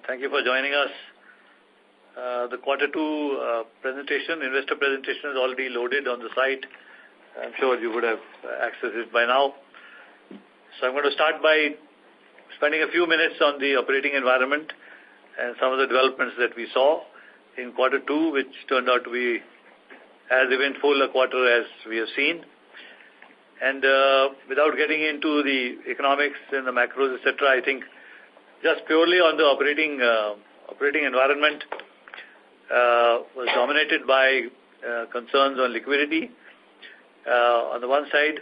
Thank you for joining us. The Q2 presentation, investor presentation is already loaded on the site. I'm sure you would have accessed it by now. So I'm going to start by spending a few minutes on the operating environment and some of the developments that we saw in Q2, which turned out to be as eventful a quarter as we have seen. And without getting into the economics and the macros, etc., I think just purely on the operating environment was dominated by concerns on liquidity on the one side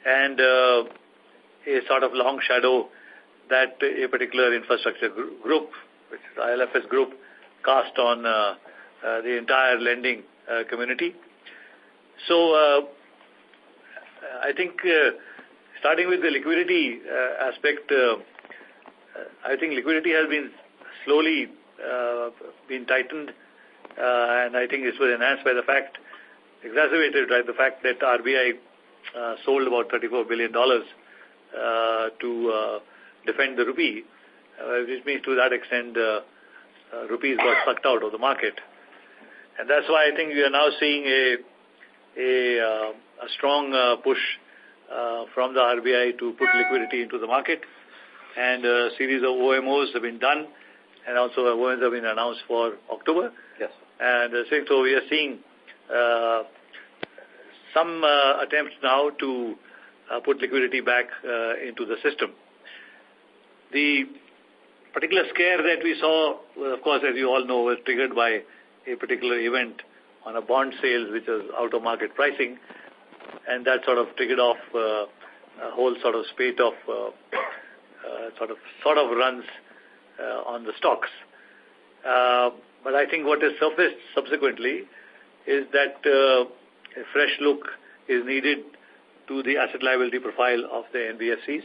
and a sort of long shadow that a particular infrastructure group, which is the ILFS group, cast on the entire lending community. So I think starting with the liquidity aspect, I think liquidity has been slowly been tightened, and I think this was enhanced by the fact, exacerbated by the fact that RBI sold about $34 billion to defend the rupee, which means to that extent rupees got sucked out of the market. And that's why I think we are now seeing a strong push from the RBI to put liquidity into the market. And a series of OMOs have been done, and also OMOs have been announced for October. Yes. And so we are seeing some attempts now to put liquidity back into the system. The particular scare that we saw, of course, as you all know, was triggered by a particular event on a bond sale, which was out of market pricing, and that sort of triggered off a whole sort of spate of sort of runs on the stocks. But I think what has surfaced subsequently is that a fresh look is needed to the asset liability profile of the NBFCs.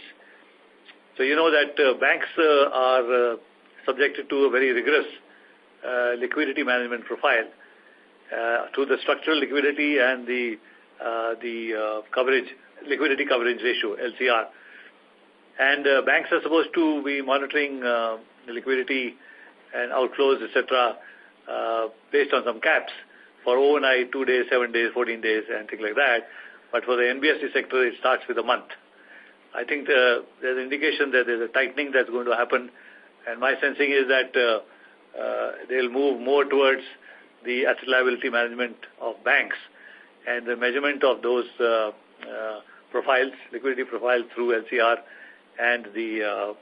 So you know that banks are subjected to a very rigorous liquidity management profile to the structural liquidity and the liquidity coverage ratio, LCR. And banks are supposed to be monitoring the liquidity and outflows, etc., based on some caps for overnight, 2 days, 7 days, 14 days, and things like that. But for the NBFC sector, it starts with a month. I think there's an indication that there's a tightening that's going to happen, and my sensing is that they'll move more towards the asset liability management of banks and the measurement of those profiles, liquidity profiles through LCR and the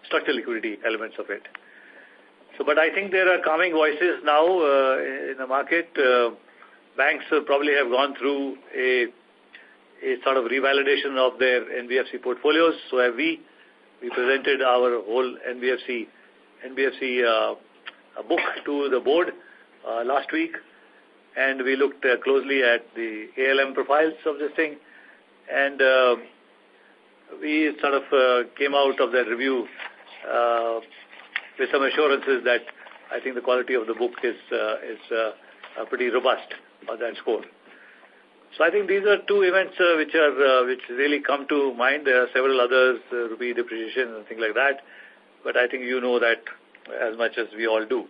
structural liquidity elements of it. So, but I think there are calming voices now in the market. Banks probably have gone through a sort of revalidation of their NBFC portfolios. So have we. We presented our whole NBFC book to the board last week, and we looked closely at the ALM profiles of this thing, and we sort of came out of that review with some assurances that I think the quality of the book is pretty robust on that score. So I think these are two events which really come to mind. There are several others, rupee depreciation and things like that, but I think you know that as much as we all do.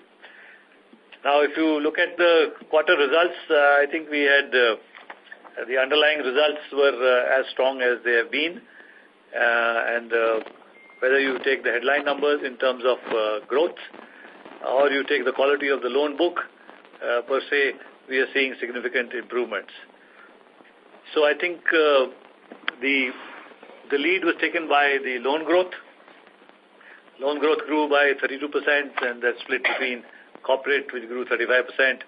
Now, if you look at the quarter results, I think we had the underlying results were as strong as they have been, and whether you take the headline numbers in terms of growth or you take the quality of the loan book, per se, we are seeing significant improvements. So I think the lead was taken by the loan growth. Loan growth grew by 32%, and that's split between corporate, which grew 35%,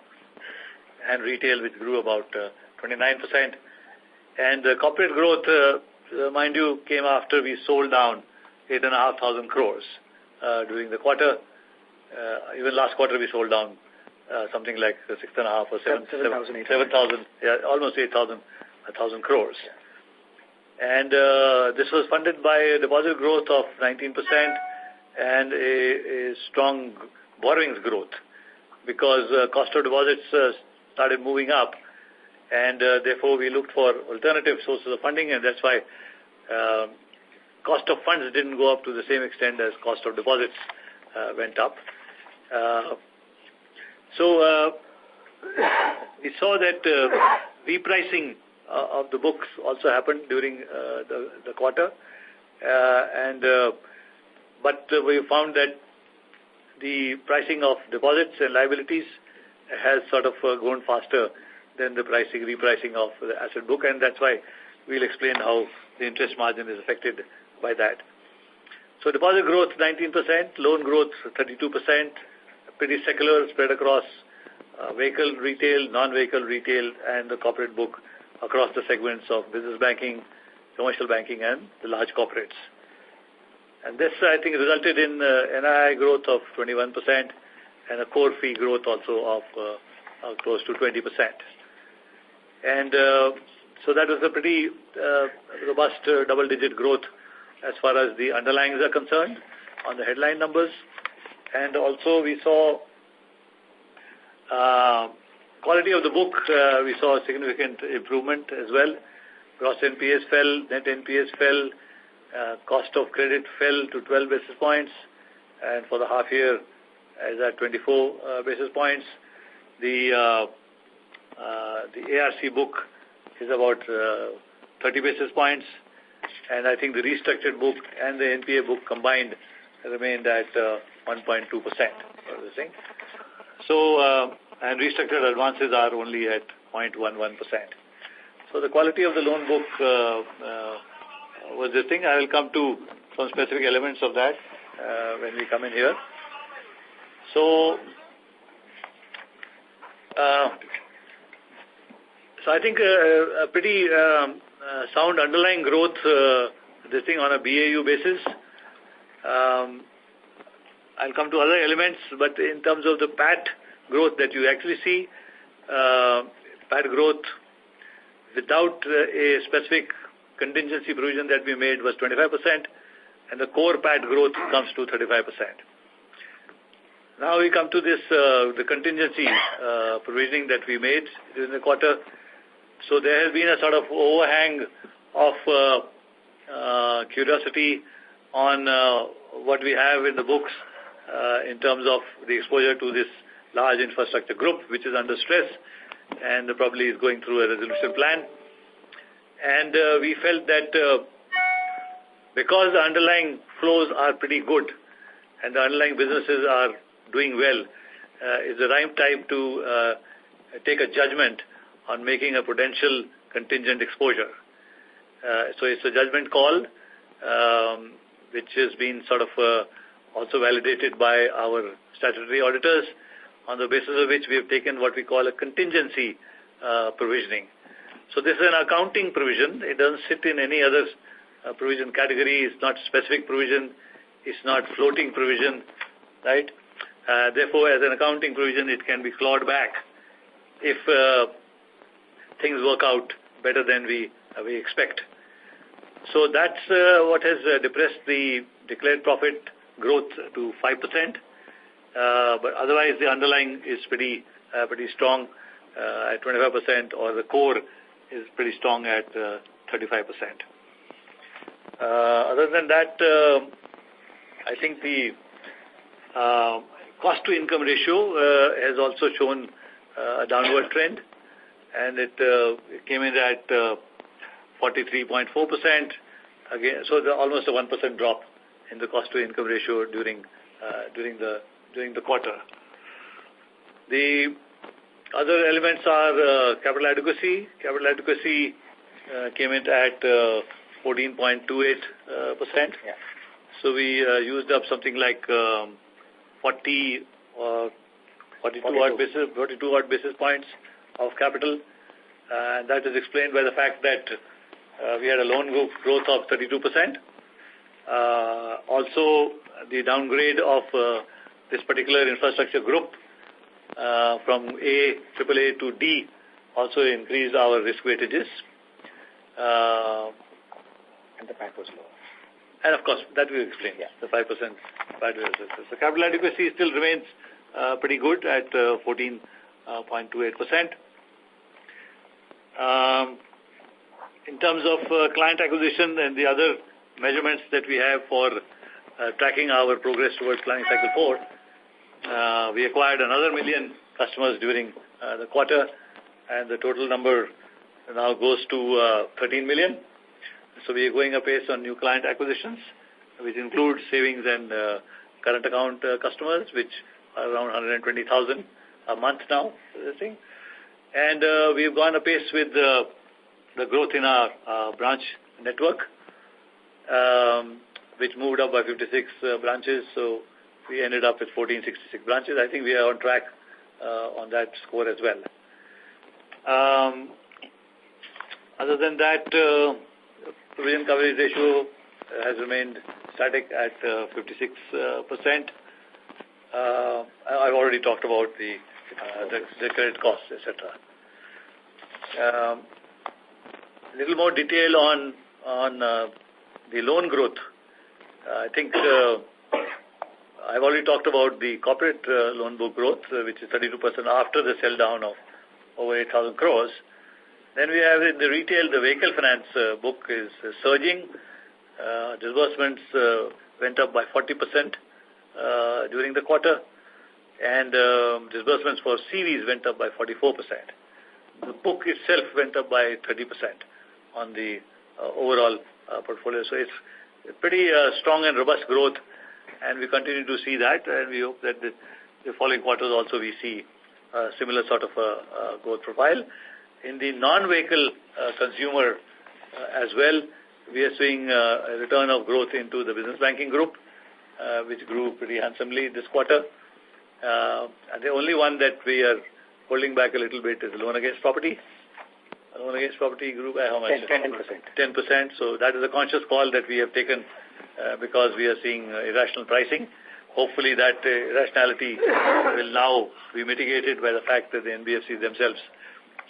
and retail, which grew about 29%. And the corporate growth, mind you, came after we sold down 8,500 crores during the quarter. Even last quarter, we sold down something like 6,500 or 7,000, yeah, almost 8,000 crores. And this was funded by a deposit growth of 19% and a strong borrowings growth, because cost of deposits started moving up, and therefore we looked for alternative sources of funding, and that's why cost of funds didn't go up to the same extent as cost of deposits, went up. So we saw that repricing of the books also happened during the quarter, but we found that the pricing of deposits and liabilities has sort of gone faster than the repricing of the asset book, and that's why we'll explain how the interest margin is affected by that. So deposit growth 19%, loan growth 32%, pretty secular spread across vehicle retail, non-vehicle retail, and the corporate book across the segments of business banking, commercial banking, and the large corporates. And this, I think, resulted in NII growth of 21% and a core fee growth also of close to 20%. And so that was a pretty robust double-digit growth as far as the underlyings are concerned on the headline numbers. And also we saw quality of the book, we saw a significant improvement as well. Gross NPAs fell, net NPAs fell, cost of credit fell to 12 basis points, and for the half year is at 24 basis points. The ARC book is about 30 basis points, and I think the restructured book and the NPA book combined remained at 1.2%. So, and restructured advances are only at 0.11%. So the quality of the loan book was this thing. I will come to some specific elements of that when we come in here. So, I think a pretty sound underlying growth, this thing on a BAU basis. I'll come to other elements, but in terms of the PAT growth that you actually see, PAT growth without a specific contingency provision that we made was 25%, and the core PAT growth comes to 35%. Now we come to this, the contingency provisioning that we made during the quarter. So there has been a sort of overhang of curiosity on what we have in the books in terms of the exposure to this large infrastructure group, which is under stress and probably is going through a resolution plan. And we felt that because the underlying flows are pretty good and the underlying businesses are doing well, it's the right time to take a judgment on making a potential contingent exposure. So it's a judgment call, which has been sort of also validated by our statutory auditors, on the basis of which we have taken what we call a contingency provisioning. So this is an accounting provision. It doesn't sit in any other provision category. It's not specific provision. It's not floating provision, right? Therefore, as an accounting provision, it can be clawed back if things work out better than we expect. So that's what has depressed the declared profit growth to 5%. But otherwise, the underlying is pretty strong at 25%, or the core is pretty strong at 35%. Other than that, I think the cost-to-income ratio has also shown a downward trend, and it came in at 43.4%. Again, so almost a 1% drop in the cost-to-income ratio during the quarter. The other elements are capital adequacy. Capital adequacy came in at 14.28%. Yeah. So we used up something like 42 odd basis points of capital. And that is explained by the fact that we had a loan growth of 32%. Also, the downgrade of this particular infrastructure group from AAA to D also increased our risk weightages. And the PAT was lower. And of course, that we explained, yeah. The 5% PAT. So capital adequacy still remains pretty good at 14.28%. In terms of client acquisition and the other measurements that we have for tracking our progress towards planning cycle 4. We acquired another 1 million customers during the quarter, and the total number now goes to 13 million. So we are going apace on new client acquisitions, which includes savings and current account customers, which are around 120,000 a month now. And we've gone apace with the growth in our branch network, which moved up by 56 branches. So we ended up with 1466 branches. I think we are on track on that score as well. Other than that, provision coverage ratio has remained static at 56%. I've already talked about the credit costs, etc. A little more detail on the loan growth. I think I've already talked about the corporate loan book growth, which is 32% after the sell down of over 8,000 crores. Then we have in the retail, the vehicle finance book is surging. Disbursements went up by 40% during the quarter, and disbursements for CVs went up by 44%. The book itself went up by 30% on the overall portfolio. So it's pretty strong and robust growth, and we continue to see that, and we hope that the following quarters also we see a similar sort of growth profile. In the non-vehicle consumer as well, we are seeing a return of growth into the business banking group, which grew pretty handsomely this quarter. And the only one that we are holding back a little bit is the loan against property. Loan against property grew by how much? 10%. 10%. So that is a conscious call that we have taken because we are seeing irrational pricing. Hopefully that irrationality will now be mitigated by the fact that the NBFCs themselves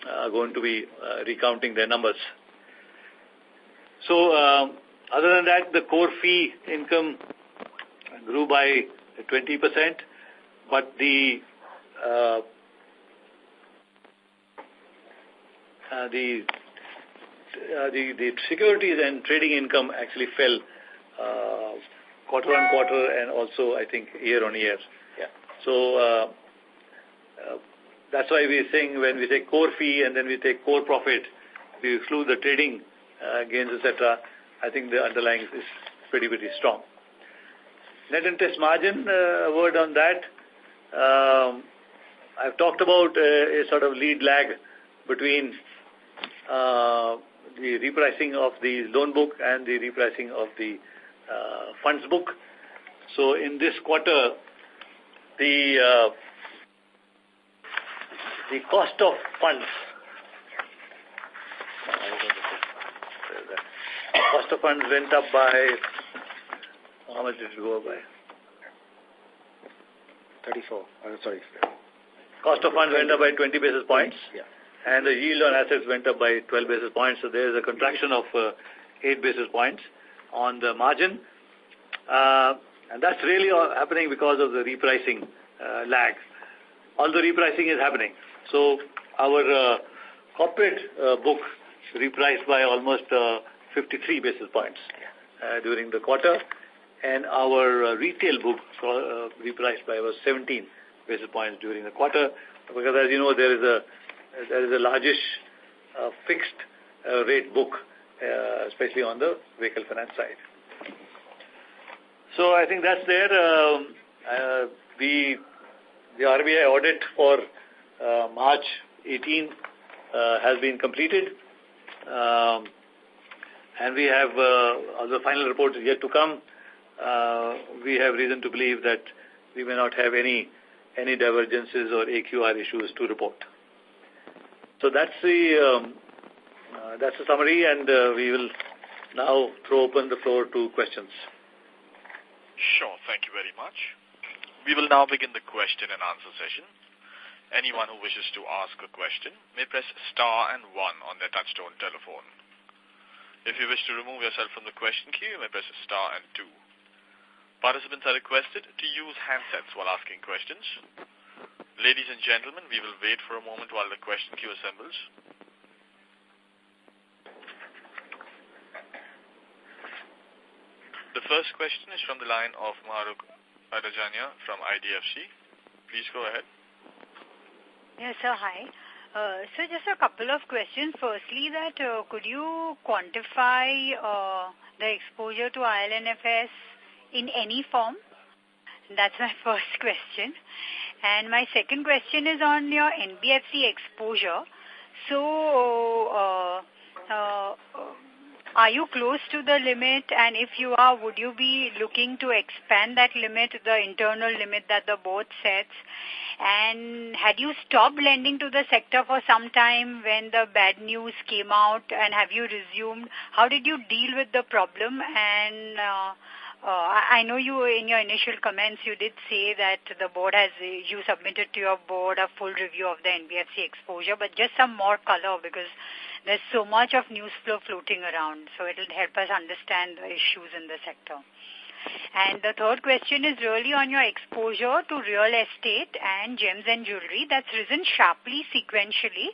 are going to be recounting their numbers. So other than that, the core fee income grew by 20%, but the securities and trading income actually fell quarter on quarter and also I think year on year. Yeah. So that's why we are saying when we say core fee and then we take core profit, we exclude the trading gains, etc. I think the underlying is pretty strong. Net interest margin, a word on that. I've talked about a sort of lead lag between the repricing of the loan book and the repricing of the funds book. So in this quarter, the cost of funds went up by, how much did it go up by? 34. Sorry. Cost of funds went up by 20 basis points. Yeah. And the yield on assets went up by 12 basis points. So there is a contraction of 8 basis points on the margin. And that's really happening because of the repricing lag. All the repricing is happening. So our corporate book repriced by almost 53 basis points during the quarter. And our retail book repriced by about 17 basis points during the quarter. Because as you know, there is a largish fixed rate book, especially on the vehicle finance side. So I think that's there. The RBI audit for March 18 has been completed. And we have, the final report is yet to come. We have reason to believe that we may not have any divergences or AQR issues to report. So that's the summary, and we will now throw open the floor to questions. Sure, thank you very much. We will now begin the question and answer session. Anyone who wishes to ask a question may press star and 1 on their touchtone telephone. If you wish to remove yourself from the question queue, you may press star and 2. Participants are requested to use handsets while asking questions. Ladies and gentlemen, we will wait for a moment while the question queue assembles. The first question is from the line of Mahrukh Adajania from IDFC. Please go ahead. Yes, sir. Hi. So just a couple of questions. Firstly, that could you quantify the exposure to IL&FS in any form? That's my first question. And my second question is on your NBFC exposure. So, are you close to the limit? And if you are, would you be looking to expand that limit, the internal limit that the board sets? And had you stopped lending to the sector for some time when the bad news came out, and have you resumed? How did you deal with the problem? And I know you, in your initial comments, you did say that the board you submitted to your board a full review of the NBFC exposure, but just some more color, because there's so much of news flow floating around, so it will help us understand the issues in the sector. And the third question is really on your exposure to real estate and gems and jewelry. That's risen sharply sequentially.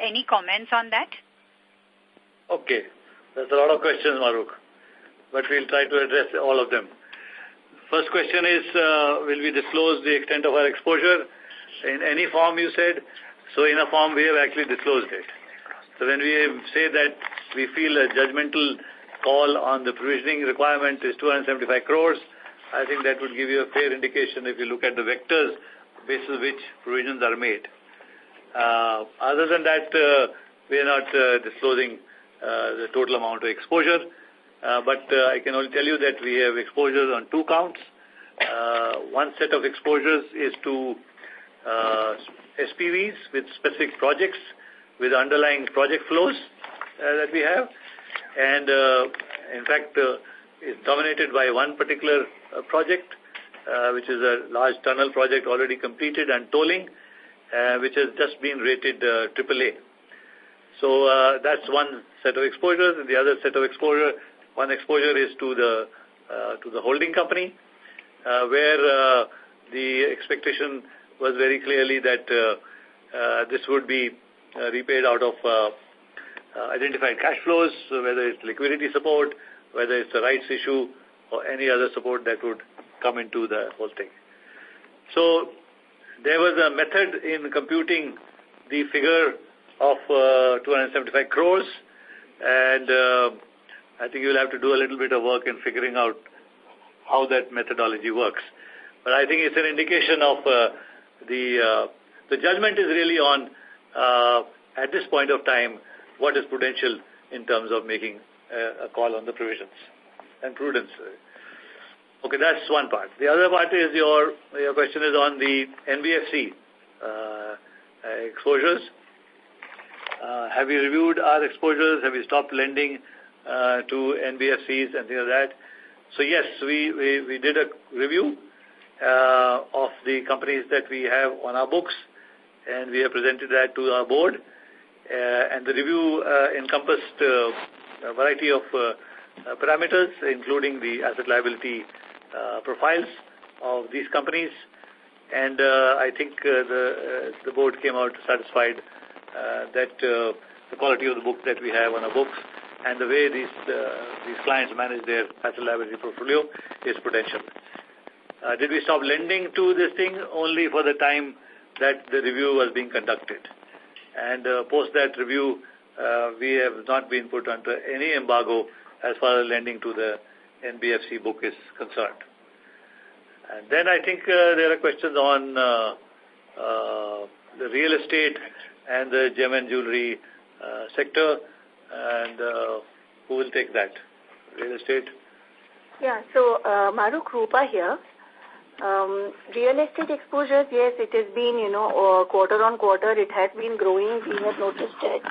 Any comments on that? Okay. There's a lot of questions, Mahrukh, but we'll try to address all of them. First question is, will we disclose the extent of our exposure in any form, you said? So in a form, we have actually disclosed it. So when we say that we feel a judgmental call on the provisioning requirement is 275 crores, I think that would give you a fair indication if you look at the vectors basis which provisions are made. Other than that, we are not disclosing the total amount of exposure, but I can only tell you that we have exposures on two counts. One set of exposures is to SPVs with specific projects with underlying project flows that we have. And in fact, it's dominated by one particular project, which is a large tunnel project already completed and tolling, which has just been rated AAA. So that's one set of exposures. And the other set of exposure, one exposure is to the holding company, where the expectation was very clearly that this would be repaid out of identified cash flows, whether it's liquidity support, whether it's a rights issue, or any other support that would come into the whole thing. So there was a method in computing the figure of 275 crores, and I think you'll have to do a little bit of work in figuring out how that methodology works. But I think it's an indication of the judgment is really on, at this point of time, what is prudential in terms of making a call on the provisions and prudence. Okay, that's one part. The other part is your question is on the NBFC exposures. Have we reviewed our exposures? Have we stopped lending to NBFCs and things like that? So yes, we did a review of the companies that we have on our books, and we have presented that to our board. And the review encompassed a variety of parameters, including the asset liability profiles of these companies. And I think the board came out satisfied that the quality of the book that we have on our books and the way these clients manage their asset liability portfolio is prudential. Did we stop lending to this thing? Only for the time that the review was being conducted. And post that review, we have not been put under any embargo as far as lending to the NBFC book is concerned. And then I think there are questions on the real estate and the gem and jewelry sector. And who will take that? Real estate? Yeah, so Mahrukh, Rupa here. Real estate exposures, yes, it has been, quarter on quarter, it has been growing. We have noticed it.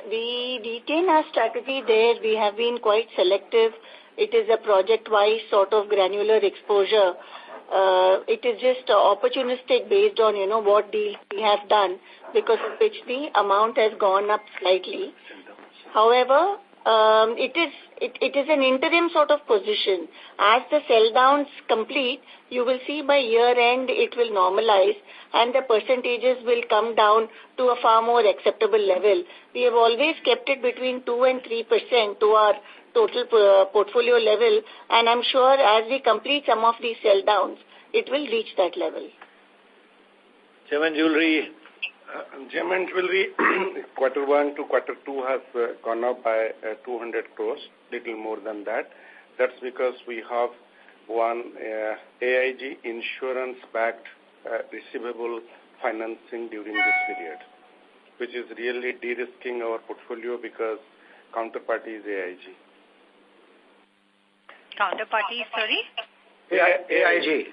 We retain our strategy there. We have been quite selective. It is a project-wise sort of granular exposure. It is just opportunistic based on, what deals we have done, because of which the amount has gone up slightly. However, it is an interim sort of position. As the sell downs complete, you will see by year end it will normalize and the percentages will come down to a far more acceptable level. We have always kept it between 2 and 3% to our total portfolio level, and I'm sure as we complete some of these sell downs, it will reach that level. Gem jewelry. Gem and jewelry, quarter 1 to quarter 2 has gone up by 200 crores, little more than that. That's because we have one AIG insurance-backed receivable financing during this period, which is really de-risking our portfolio because counterparty is AIG. Counterparty, sorry? AIG.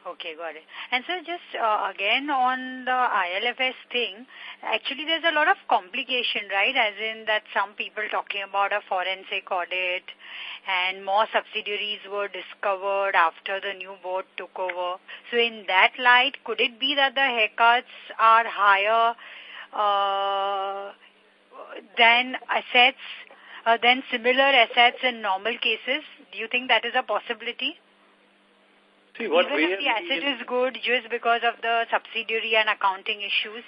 Okay, got it. And so just again on the ILFS thing, actually there's a lot of complication, right? As in that some people talking about a forensic audit and more subsidiaries were discovered after the new board took over. So in that light, could it be that the haircuts are higher than assets, than similar assets in normal cases? Do you think that is a possibility? See, what even if the asset is good just because of the subsidiary and accounting issues?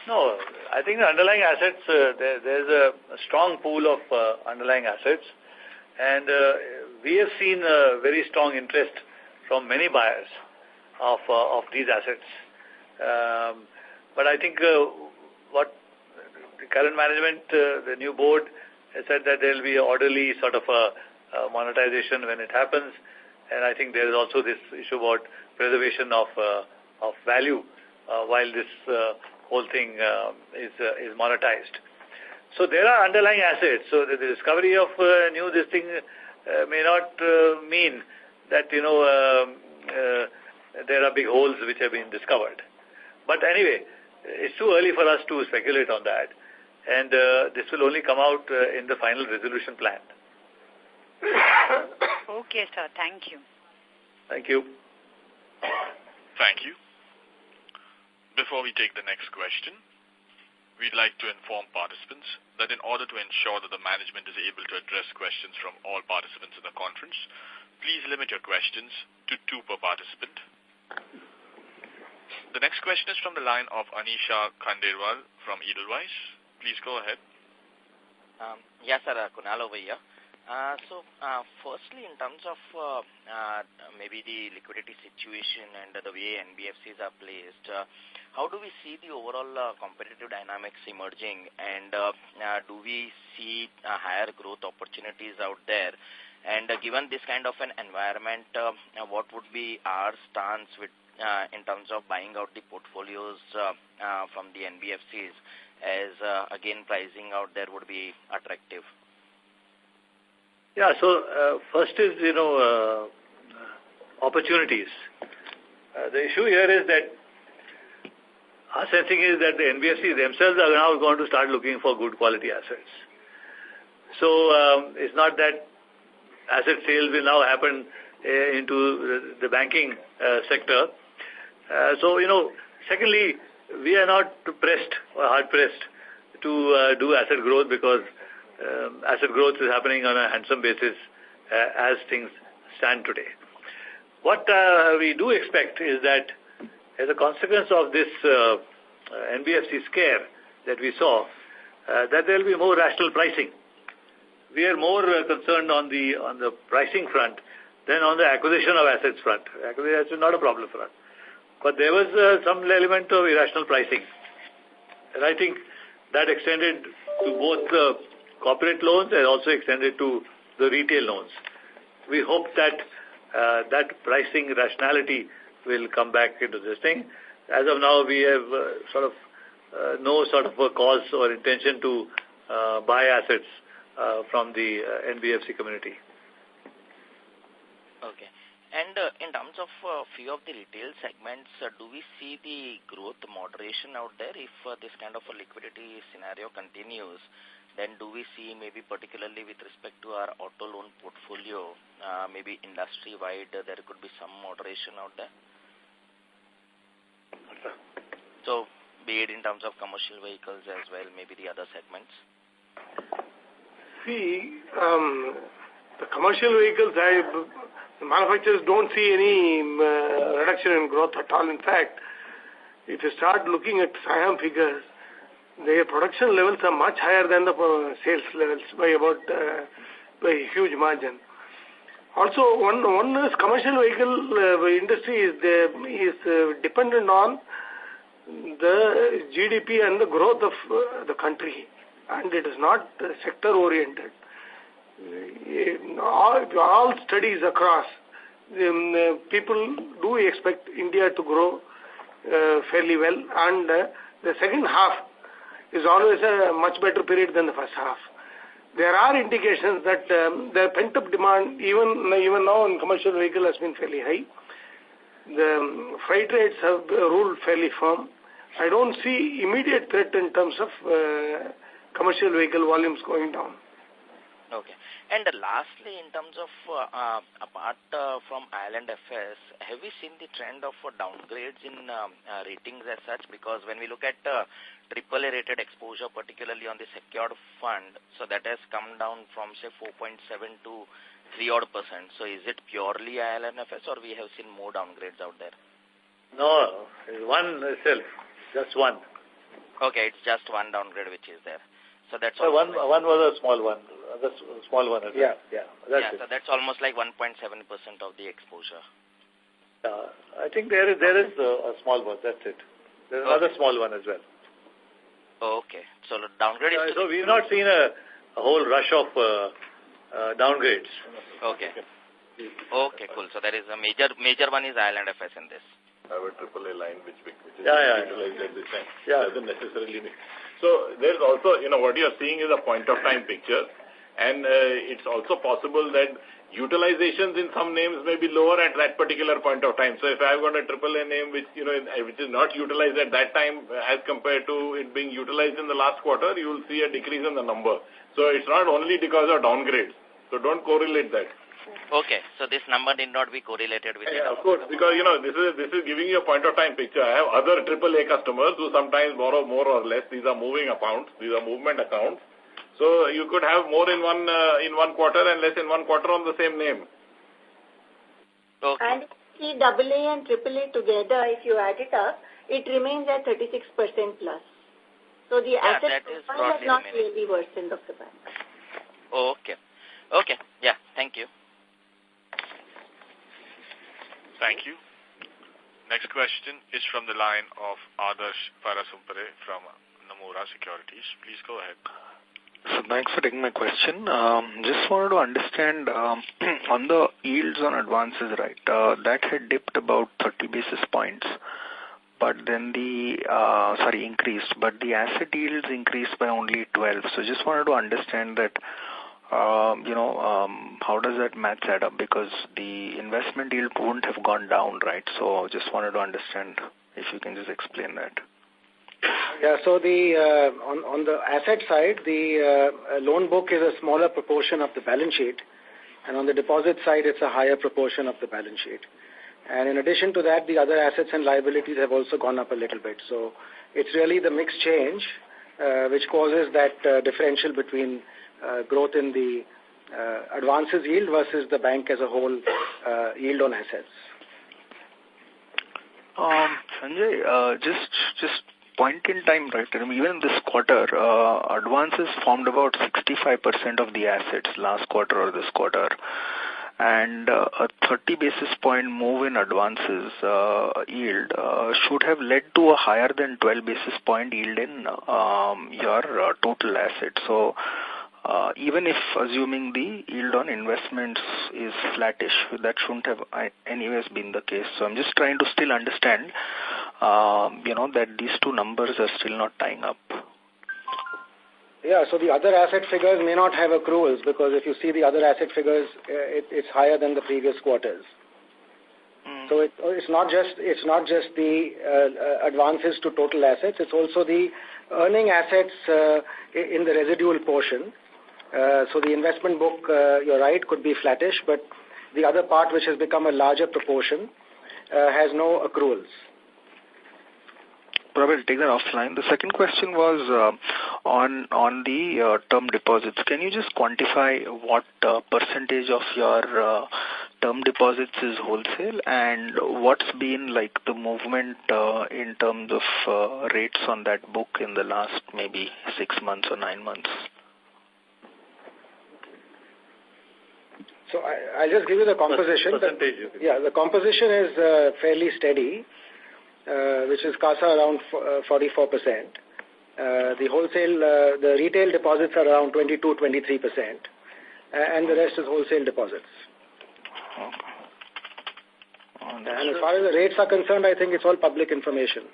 No, I think the underlying assets, there's a strong pool of underlying assets, and we have seen a very strong interest from many buyers of these assets. But I think what the current management, the new board, has said that there will be an orderly sort of monetization when it happens. And I think there is also this issue about preservation of value while this whole thing is monetized. So there are underlying assets. So the discovery of this thing may not mean that, there are big holes which have been discovered. But anyway, it's too early for us to speculate on that. And this will only come out in the final resolution plan. Okay, sir. Thank you. Thank you. Thank you. Before we take the next question, we'd like to inform participants that in order to ensure that the management is able to address questions from all participants in the conference, please limit your questions to 2 per participant. The next question is from the line of Anisha Khandelwal from Edelweiss. Please go ahead. Yes, sir. Kunal over here. Firstly, in terms of maybe the liquidity situation and the way NBFCs are placed, how do we see the overall competitive dynamics emerging, and do we see higher growth opportunities out there? And given this kind of an environment, what would be our stance with in terms of buying out the portfolios from the NBFCs, as again pricing out there would be attractive? Yeah, so first is, opportunities. The issue here is that our sensing is that the NBFCs themselves are now going to start looking for good quality assets. So it's not that asset sales will now happen into the banking sector. Secondly, we are not pressed or hard-pressed to do asset growth because asset growth is happening on a handsome basis as things stand today. What we do expect is that as a consequence of this NBFC scare that we saw, that there will be more rational pricing. We are more concerned on the pricing front than on the acquisition of assets front. Acquisition is not a problem for us. But there was some element of irrational pricing. And I think that extended to both corporate loans and also extended to the retail loans. We hope that that pricing rationality will come back into this thing. As of now, we have no sort of a cause or intention to buy assets from the NBFC community. Okay. And in terms of few of the retail segments, do we see the growth moderation out there? If this kind of a liquidity scenario continues, then do we see maybe particularly with respect to our auto loan portfolio, maybe industry-wide, there could be some moderation out there? So be it in terms of commercial vehicles as well, maybe the other segments? See, the commercial vehicles, the manufacturers don't see any reduction in growth at all. In fact, if you start looking at SIAM figures, their production levels are much higher than the sales levels by a huge margin. Also, one is commercial vehicle industry is dependent on the GDP and the growth of the country, and it is not sector oriented. All studies across, people do expect India to grow fairly well, and the second half is always a much better period than the first half. There are indications that the pent-up demand, even now in commercial vehicle, has been fairly high. The freight rates have ruled fairly firm. I don't see immediate threat in terms of commercial vehicle volumes going down. Okay. And lastly, in terms of apart from IL&FS, have we seen the trend of downgrades in ratings as such? Because when we look at AAA rated exposure, particularly on the secured fund, so that has come down from say 4.7 to 3%. So is it purely IL&FS, or we have seen more downgrades out there? No, one itself, just one. Okay, it's just one downgrade which is there. So that's one was a small one. The small one. Yeah. So that's almost like 1.7% of the exposure. I think there is a small one. That's it. There's another small one as well. Okay. So downgrade is... So we've not seen a whole rush of downgrades. Okay. Okay, cool. So there is a major one is IL&FS in this. Have a AAA line which is utilized at this time. Doesn't necessarily mean. So there's also, what you're seeing is a point-of-time picture, and it's also possible that utilizations in some names may be lower at that particular point of time. So if I've got a AAA name which is not utilized at that time as compared to it being utilized in the last quarter, you will see a decrease in the number. So it's not only because of downgrades. So don't correlate that. Okay, so this number did not be correlated with it. Of course, because this is giving you a point of time picture. I have other AAA customers who sometimes borrow more or less. These are moving accounts. These are movement accounts. So you could have more in one quarter and less in one quarter on the same name. Okay. And see AA and AAA together, if you add it up, it remains at 36% plus. So the asset profile has not really worsened of the bank. Okay. Okay. Yeah. Thank you. Thank you. Next question is from the line of Adarsh Parasumpare from Nomura Securities. Please go ahead. So thanks for taking my question. Just wanted to understand on the yields on advances, right? That had dipped about 30 basis points, but then increased, but the asset yields increased by only 12. So just wanted to understand that. How does that math add up? Because the investment yield wouldn't have gone down, right? So just wanted to understand if you can just explain that. Yeah, so on the asset side, the loan book is a smaller proportion of the balance sheet, and on the deposit side, it's a higher proportion of the balance sheet. And in addition to that, the other assets and liabilities have also gone up a little bit. So it's really the mix change which causes that differential between growth in the advances yield versus the bank as a whole yield on assets. Sanjay, just point in time, right? I mean, even this quarter, advances formed about 65% of the assets last quarter or this quarter. And a 30 basis point move in advances yield should have led to a higher than 12 basis point yield in your total assets. So even if assuming the yield on investments is flattish, that shouldn't have anyways been the case. So I'm just trying to still understand, that these two numbers are still not tying up. Yeah, so the other asset figures may not have accruals, because if you see the other asset figures, it's higher than the previous quarters. So it's not just the advances to total assets. It's also the earning assets in the residual portion. So the investment book, you're right, could be flattish, but the other part, which has become a larger proportion, has no accruals. probably take that offline. The second question was on the term deposits. Can you just quantify what percentage of your term deposits is wholesale, and what's been like the movement in terms of rates on that book in the last maybe 6 months or 9 months? So I'll just give you the composition. The composition is fairly steady, which is CASA around 44%. The wholesale, the retail deposits are around 22-23%, and the rest is wholesale deposits. And as far as the rates are concerned, I think it's all public information.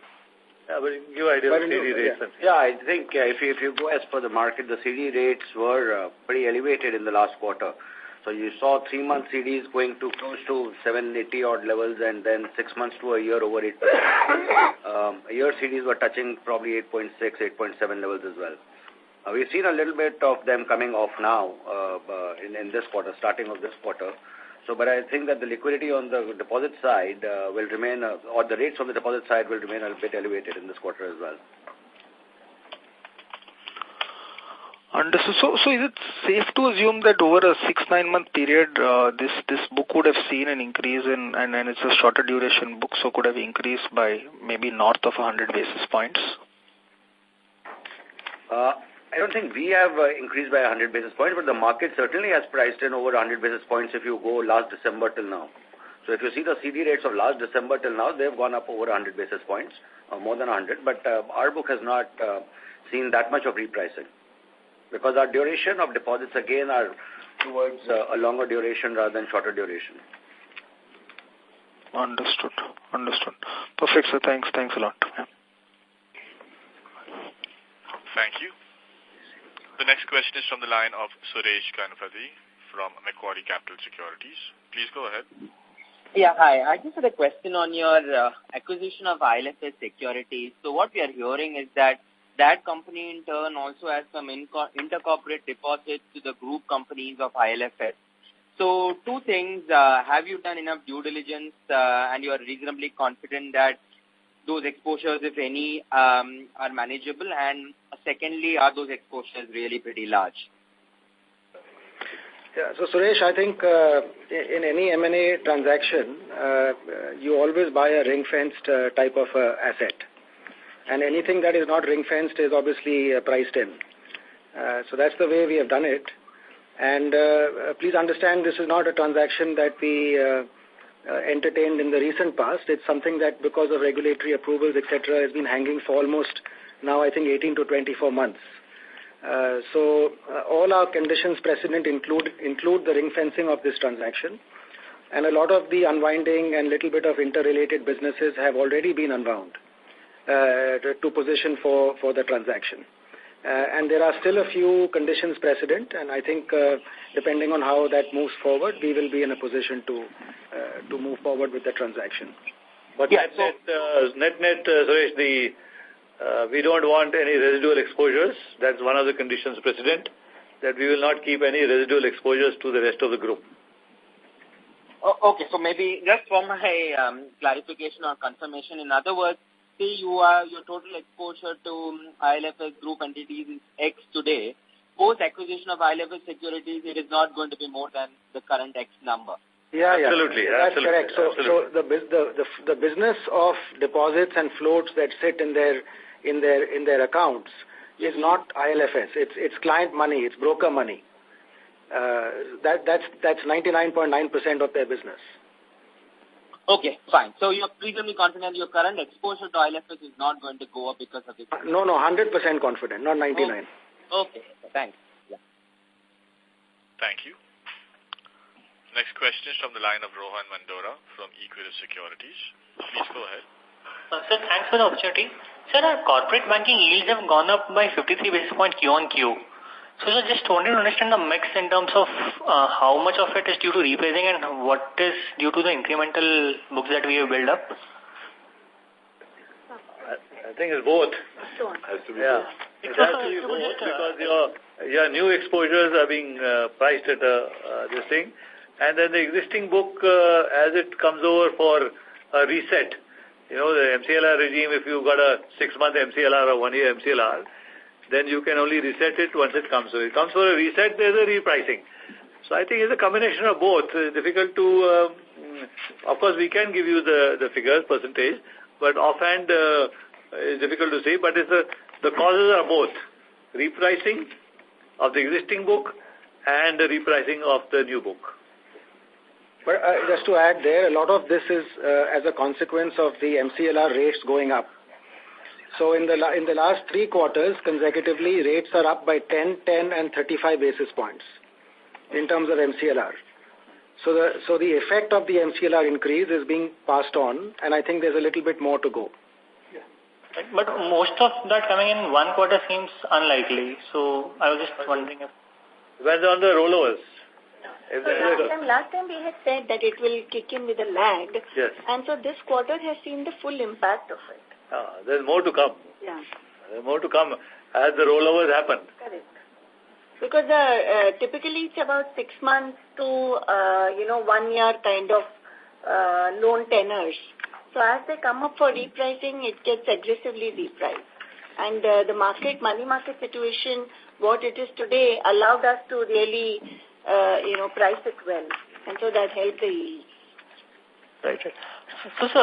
Yeah, but give you idea of CD rates. Yeah, I think if you go as per the market, the CD rates were pretty elevated in the last quarter. So you saw 3-month CDs going to close to 780 odd levels, and then 6 months to a year over 8%. A year CDs were touching probably 8.6, 8.7 levels as well. We've seen a little bit of them coming off now in this quarter, starting of this quarter. So, but I think that the liquidity on the deposit side will remain, or the rates on the deposit side will remain a bit elevated in this quarter as well. Understood. So is it safe to assume that over a 6-9 month period, this book would have seen an increase in, and it's a shorter duration book, so could have increased by maybe north of 100 basis points? I don't think we have increased by 100 basis points, but the market certainly has priced in over 100 basis points if you go last December till now. So if you see the CD rates of last December till now, they've gone up over 100 basis points, more than 100, but our book has not seen that much of repricing, because our duration of deposits again are towards a longer duration rather than shorter duration. Understood. Perfect, sir. Thanks a lot. Yeah. Thank you. The next question is from the line of Suresh Ganapathy from Macquarie Capital Securities. Please go ahead. Yeah, hi. I just had a question on your acquisition of ILFS securities. So what we are hearing is that company in turn also has some intercorporate deposits to the group companies of ILFS. So two things, have you done enough due diligence and you are reasonably confident that those exposures, if any, are manageable? And secondly, are those exposures really pretty large? Yeah, so Suresh, I think in any M&A transaction, you always buy a ring-fenced type of asset. And anything that is not ring-fenced is obviously priced in. So that's the way we have done it. And please understand, this is not a transaction that we entertained in the recent past. It's something that, because of regulatory approvals, etc., has been hanging for almost now, I think, 18 to 24 months. So all our conditions precedent include the ring-fencing of this transaction. And a lot of the unwinding and little bit of interrelated businesses have already been unwound to position for the transaction. And there are still a few conditions precedent, and I think depending on how that moves forward, we will be in a position to move forward with the transaction. But yeah, net, Suresh, we don't want any residual exposures. That's one of the conditions precedent, that we will not keep any residual exposures to the rest of the group. Okay, so maybe just for my clarification or confirmation, in other words, say your total exposure to ILFS group entities is X today. Post acquisition of ILFS securities, it is not going to be more than the current X number. Yeah, absolutely. That's correct. So the business of deposits and floats that sit in their accounts is not ILFS. It's client money. It's broker money. That's 99.9% of their business. Okay, fine. So you're reasonably confident your current exposure to ILFS is not going to go up because of this? No, 100% confident, not 99. Okay, thanks. Yeah. Thank you. Next question is from the line of Rohan Mandora from Equirus Securities. Please go ahead. Sir, thanks for the opportunity. Sir, our corporate banking yields have gone up by 53 basis points Q on Q. So I just wanted to understand the mix in terms of how much of it is due to repricing and what is due to the incremental books that we have built up? I think it's both. Has to be both. It has to be both because your new exposures are being priced at this thing. And then the existing book, as it comes over for a reset, the MCLR regime, if you've got a 6-month MCLR or 1-year MCLR, then you can only reset it once it comes. So it comes for a reset, there's a repricing. So I think it's a combination of both. It's difficult to, of course, we can give you the figures, percentage, but offhand it's difficult to say. But the causes are both repricing of the existing book and the repricing of the new book. But just to add there, a lot of this is as a consequence of the MCLR rates going up. So in the last 3 quarters, consecutively, rates are up by 10, 10, and 35 basis points in terms of MCLR. So the effect of the MCLR increase is being passed on, and I think there's a little bit more to go. Yeah. But most of that coming in 1 quarter seems unlikely. So I was just wondering if... Depends on the rollovers. So last time we had said that it will kick in with a lag. Yes. And so this quarter has seen the full impact of it. There's more to come. Yeah. There's more to come as the rollovers happen. Correct. Because typically it's about 6 months to 1 year kind of loan tenors. So as they come up for repricing, it gets aggressively repriced. And the money market situation, what it is today, allowed us to really price it well, and so that helped the yield. Right. So, sir,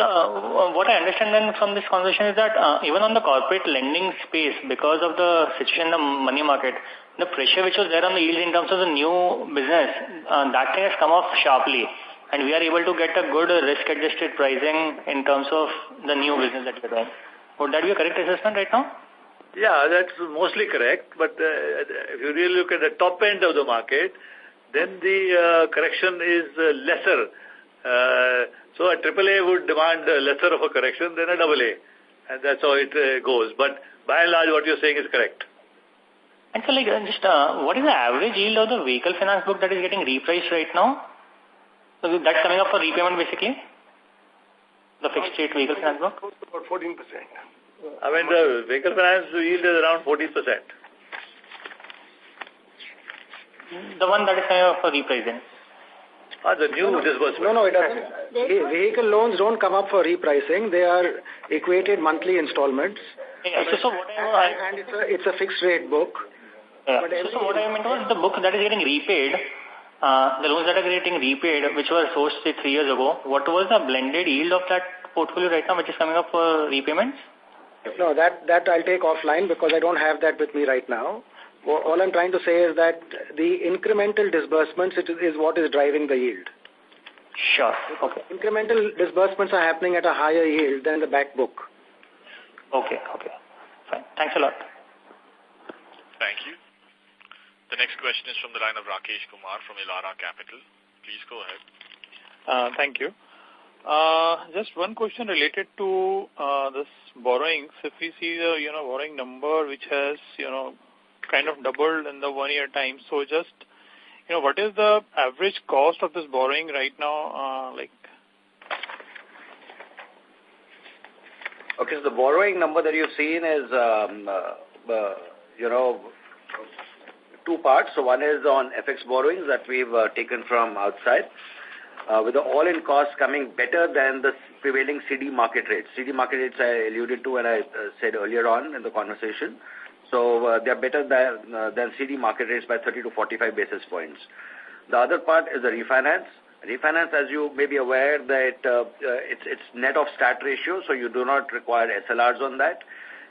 what I understand then from this conversation is that even on the corporate lending space, because of the situation in the money market, the pressure which was there on the yield in terms of the new business, that thing has come off sharply, and we are able to get a good risk-adjusted pricing in terms of the new business that we are doing. Would that be a correct assessment right now? Yeah, that's mostly correct. But if you really look at the top end of the market, then the correction is lesser. So a AAA would demand lesser of a correction than a AA. And that's how it goes. But by and large, what you're saying is correct. And so, what is the average yield of the vehicle finance book that is getting repriced right now? So that's coming up for repayment, basically? The fixed rate vehicle finance book? About 14%. I mean, the vehicle finance yield is around 14%. The one that is coming up for repricing. The new disbursement. No, it doesn't. Vehicle loans don't come up for repricing. They are equated monthly installments. Yeah, so what and it's a fixed rate book. Yeah. So what I meant was the book that is getting repaid, the loans that are getting repaid, which were sourced 3 years ago, what was the blended yield of that portfolio right now, which is coming up for repayments? No, that I'll take offline because I don't have that with me right now. All I'm trying to say is that the incremental disbursements is what is driving the yield. Sure. Okay. Incremental disbursements are happening at a higher yield than the back book. Okay. Fine. Thanks a lot. Thank you. The next question is from the line of Rakesh Kumar from Elara Capital. Please go ahead. Thank you. Just one question related to this borrowings. If we see the borrowing number which has kind of doubled in the 1 year time, so just what is the average cost of this borrowing right now? Okay, so the borrowing number that you've seen is 2 parts. So one is on FX borrowings that we've taken from outside, with the all-in costs coming better than the prevailing CD market rates. CD market rates I alluded to and I said earlier on in the conversation. So they're better than CD market rates by 30 to 45 basis points. The other part is the refinance. Refinance, as you may be aware, that it's net of stat ratio, so you do not require SLRs on that.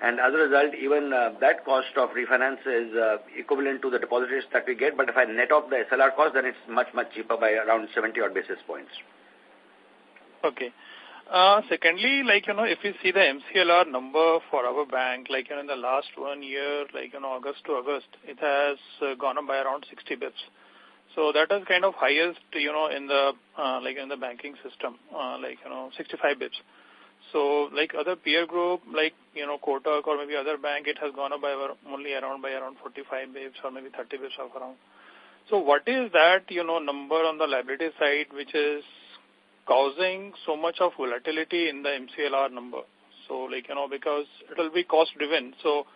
And as a result, even that cost of refinance is equivalent to the deposit rates that we get. But if I net off the SLR cost, then it's much, much cheaper by around 70 odd basis points. Okay. Secondly, if you see the MCLR number for our bank, in the last 1 year, August to August, it has gone up by around 60 bips. So that is kind of highest, in the, in the banking system, 65 bips. So other peer group, Kotak or maybe other bank, it has gone up by only around 45 bips or maybe 30 bips of around. So what is that, number on the liability side which is causing so much of volatility in the MCLR number? So because it will be cost driven. So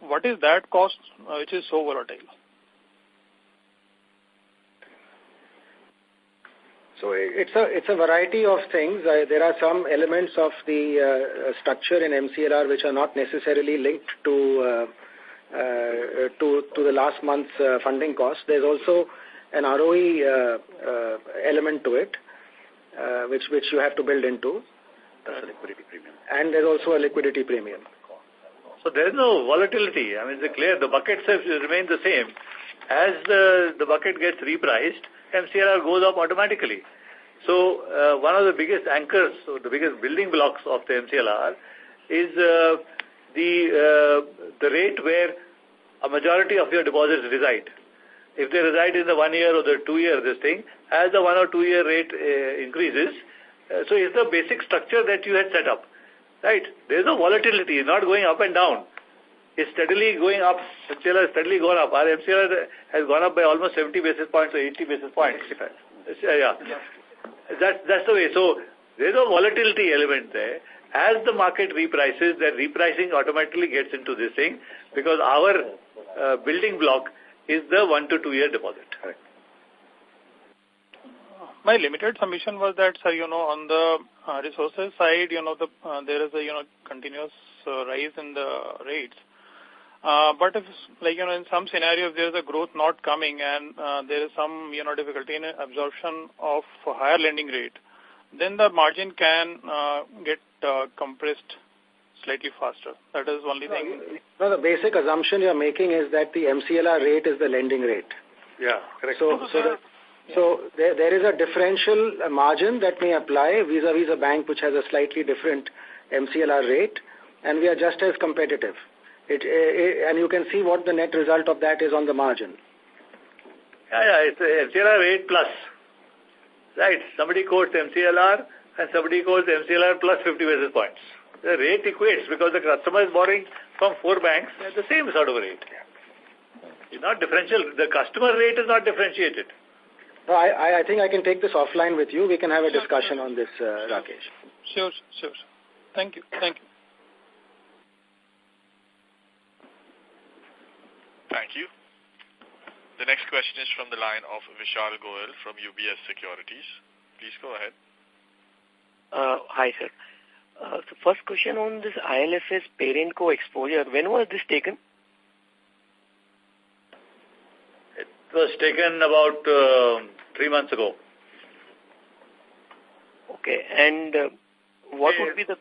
what is that cost which is so volatile? So it's a variety of things. There are some elements of the structure in MCLR which are not necessarily linked to the last month's funding cost. There's also an ROE element to it, which you have to build into. That's a liquidity premium. And there's also a liquidity premium. So there's no volatility. I mean, it's clear the buckets have remained the same. As the bucket gets repriced, MCLR goes up automatically. So one of the biggest anchors, or the biggest building blocks of the MCLR is the rate where a majority of your deposits reside. If they reside in the 1 year or the 2 year, as the 1 or 2 year rate increases, so it's the basic structure that you had set up, right? There's no volatility. It's not going up and down. It's steadily going up. MCLR has steadily gone up. Our MCLR has gone up by almost 70 basis points or 80 basis points. 65. Yeah. That's the way. So there's a volatility element there. As the market reprices, that repricing automatically gets into this thing because our building block is the 1 to 2 year deposit. Correct. My limited submission was that, sir, on the resources side, there is a, continuous rise in the rates. But if, in some scenarios, there is a growth not coming and there is some, difficulty in absorption of higher lending rate, then the margin can get compressed slightly faster. That is only thing. No, the basic assumption you're making is that the MCLR rate is the lending rate. Yeah, correct. So there is a differential margin that may apply vis-a-vis a bank which has a slightly different MCLR rate, and we are just as competitive. And you can see what the net result of that is on the margin. Yeah, it's MCLR rate plus. Right, somebody quotes MCLR and somebody quotes MCLR plus 50 basis points. The rate equates because the customer is borrowing from 4 banks at the same sort of rate. It's not differential. The customer rate is not differentiated. No, I think I can take this offline with you. We can have a discussion on this, Rakesh. Sure. Thank you. Thank you. The next question is from the line of Vishal Goyal from UBS Securities. Please go ahead. Hi, sir. So first question on this ILFS parent co exposure. When was this taken? It was taken about 3 months ago. Okay, and what would be the...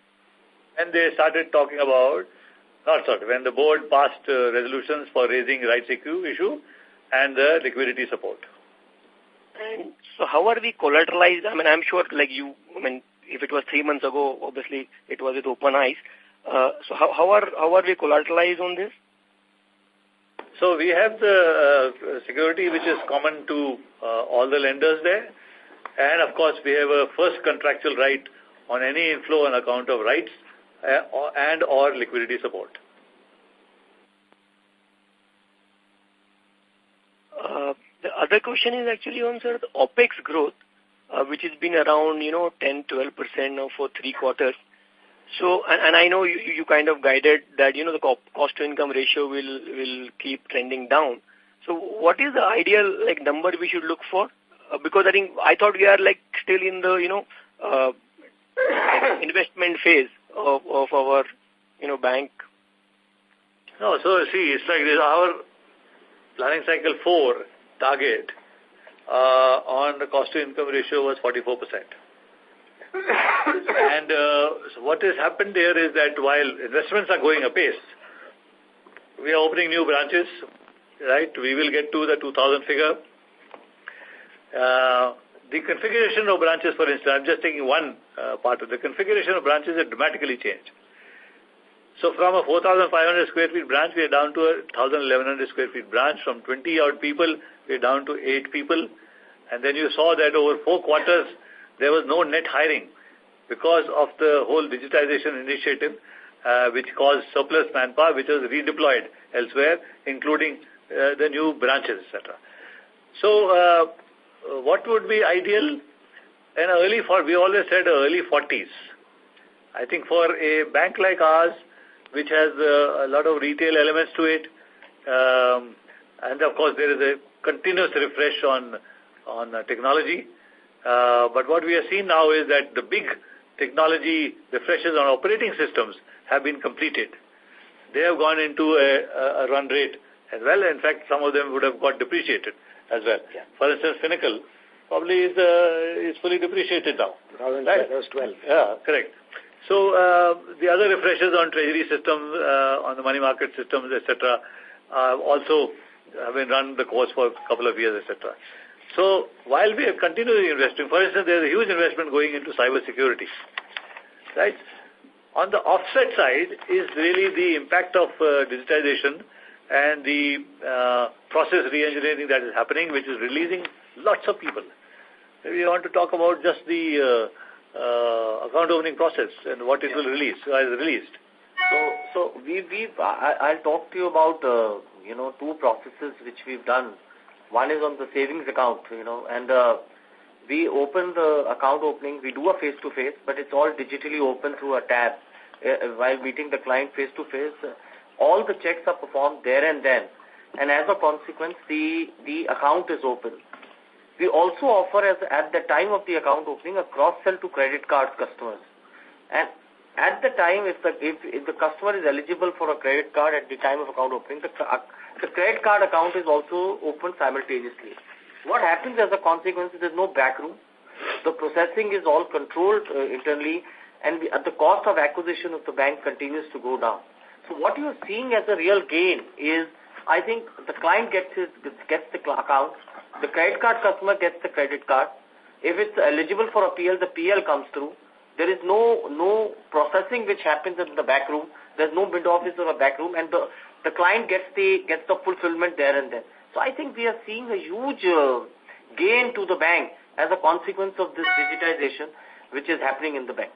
And they started talking about, when the board passed resolutions for raising rights issue and the liquidity support. And so how are we collateralized? I mean, I'm sure if it was 3 months ago, obviously it was with open eyes. So how are we collateralized on this? So we have the security which is common to all the lenders there. And of course, we have a first contractual right on any inflow on account of rights and or liquidity support. The other question is actually on, sir, the OPEX growth, which has been around, 10-12% now for 3 quarters. So, and I know you kind of guided that, the cost to income ratio will keep trending down. So what is the ideal, number we should look for? Because I thought we are, still in the, investment phase of our, bank. No, so see, it's like this, our planning cycle 4 target on the cost to income ratio was 44%. And so what has happened there is that while investments are going apace, we are opening new branches, right? We will get to the 2,000 figure. The configuration of branches, for instance, I'm just taking one part of the configuration of branches has dramatically changed. So from a 4,500 square feet branch, we are down to a 1,100 square feet branch. From 20-odd people, we are down to 8 people. And then you saw that over 4 quarters, there was no net hiring because of the whole digitization initiative, which caused surplus manpower, which was redeployed elsewhere, including the new branches, etc. So what would be ideal? We always said early 40s. I think for a bank like ours, which has a lot of retail elements to it, and of course there is a continuous refresh on technology. But what we are seeing now is that the big technology refreshes on operating systems have been completed. They have gone into a run rate as well. In fact, some of them would have got depreciated as well. Yeah. For instance, Finacle probably is fully depreciated now. Right? That was 12. Yeah, correct. So the other refreshes on treasury systems, on the money market systems, etc., also have been run the course for a couple of years, etc. So while we are continually investing, for instance, there is a huge investment going into cyber security, right? On the offset side is really the impact of digitization and the process re-engineering that is happening, which is releasing lots of people. Maybe you want to talk about just the account opening process and what it will release, as released. So I'll talk to you about two processes which we've done. One is on the savings account, and we open the account opening. We do a face-to-face, but it's all digitally open through a tab. While meeting the client face-to-face, all the checks are performed there and then. And as a consequence, the account is open. We also offer, at the time of the account opening, a cross-sell to credit card customers. And at the time, if the customer is eligible for a credit card at the time of account opening, the credit card account is also opened simultaneously. What happens as a consequence is there's no backroom. The processing is all controlled internally, and the cost of acquisition of the bank continues to go down. So what you're seeing as a real gain is, I think the client gets the account, the credit card customer gets the credit card. If it's eligible for a PL, the PL comes through. There is no processing which happens in the back room. There's no mid office or a back room, and the client gets the fulfillment there and then. So I think we are seeing a huge gain to the bank as a consequence of this digitization which is happening in the bank.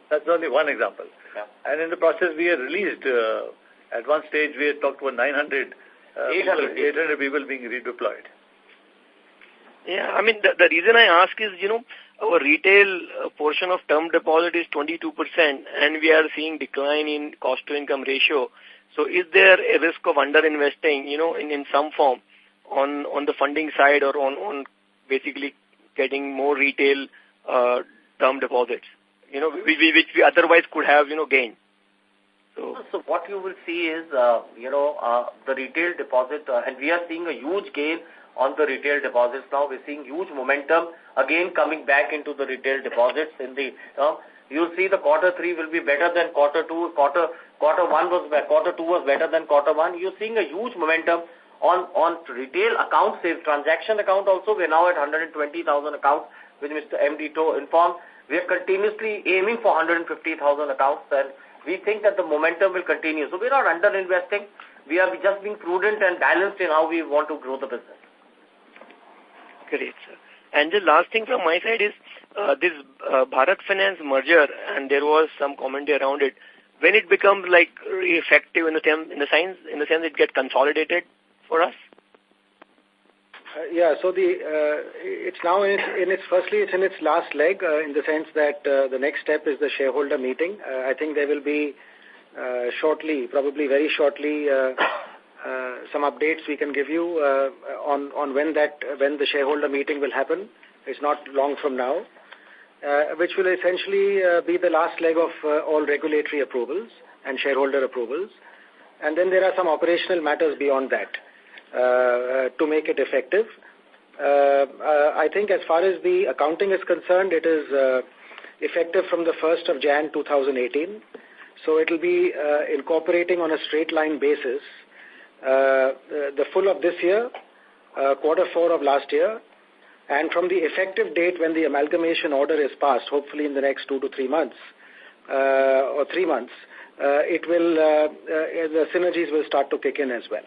That's only one example. Yeah. And in the process, we had released, at one stage, we had talked about 800 people being redeployed. Yeah, I mean, the reason I ask is, our retail portion of term deposit is 22%, and we are seeing decline in cost-to-income ratio. So is there a risk of underinvesting, in some form on the funding side or on basically getting more retail term deposits, which we otherwise could have, gained? So what you will see is, the retail deposit, and we are seeing a huge gain on the retail deposits now. We're seeing huge momentum again coming back into the retail deposits. You'll see the quarter 3 will be better than quarter 2. Quarter 2 was better than quarter 1. You're seeing a huge momentum on retail account sales, transaction account also. We're now at 120,000 accounts, which Mr. MD informed. We are continuously aiming for 150,000 accounts, and we think that the momentum will continue. So we're not under-investing. We are just being prudent and balanced in how we want to grow the business. Great, sir. And the last thing from my side is this Bharat Finance merger, and there was some commentary around it. When it becomes effective in the sense it gets consolidated for us? Yeah, so it's now it's in its last leg, in the sense that the next step is the shareholder meeting. I think there will be probably very shortly, some updates we can give you on when the shareholder meeting will happen. It's not long from now, which will essentially be the last leg of all regulatory approvals and shareholder approvals. And then there are some operational matters beyond that to make it effective. I think as far as the accounting is concerned, it is effective from the 1st of Jan 2018. So it will be incorporating on a straight line basis the full of this year, quarter 4 of last year, and from the effective date when the amalgamation order is passed, hopefully in the next 2 to 3 months, or 3 months, the synergies will start to kick in as well.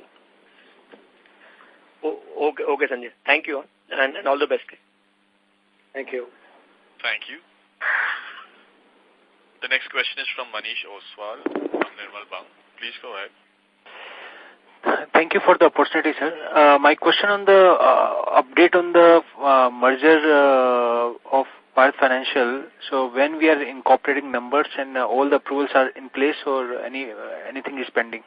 Okay, Sanjay. Thank you, and all the best. Thank you. Thank you. The next question is from Manish Oswal from Nirmal Bang. Please go ahead. Thank you for the opportunity, sir. My question on the update on the merger of Bharat Financial. So when we are incorporating numbers and all the approvals are in place, or anything is pending?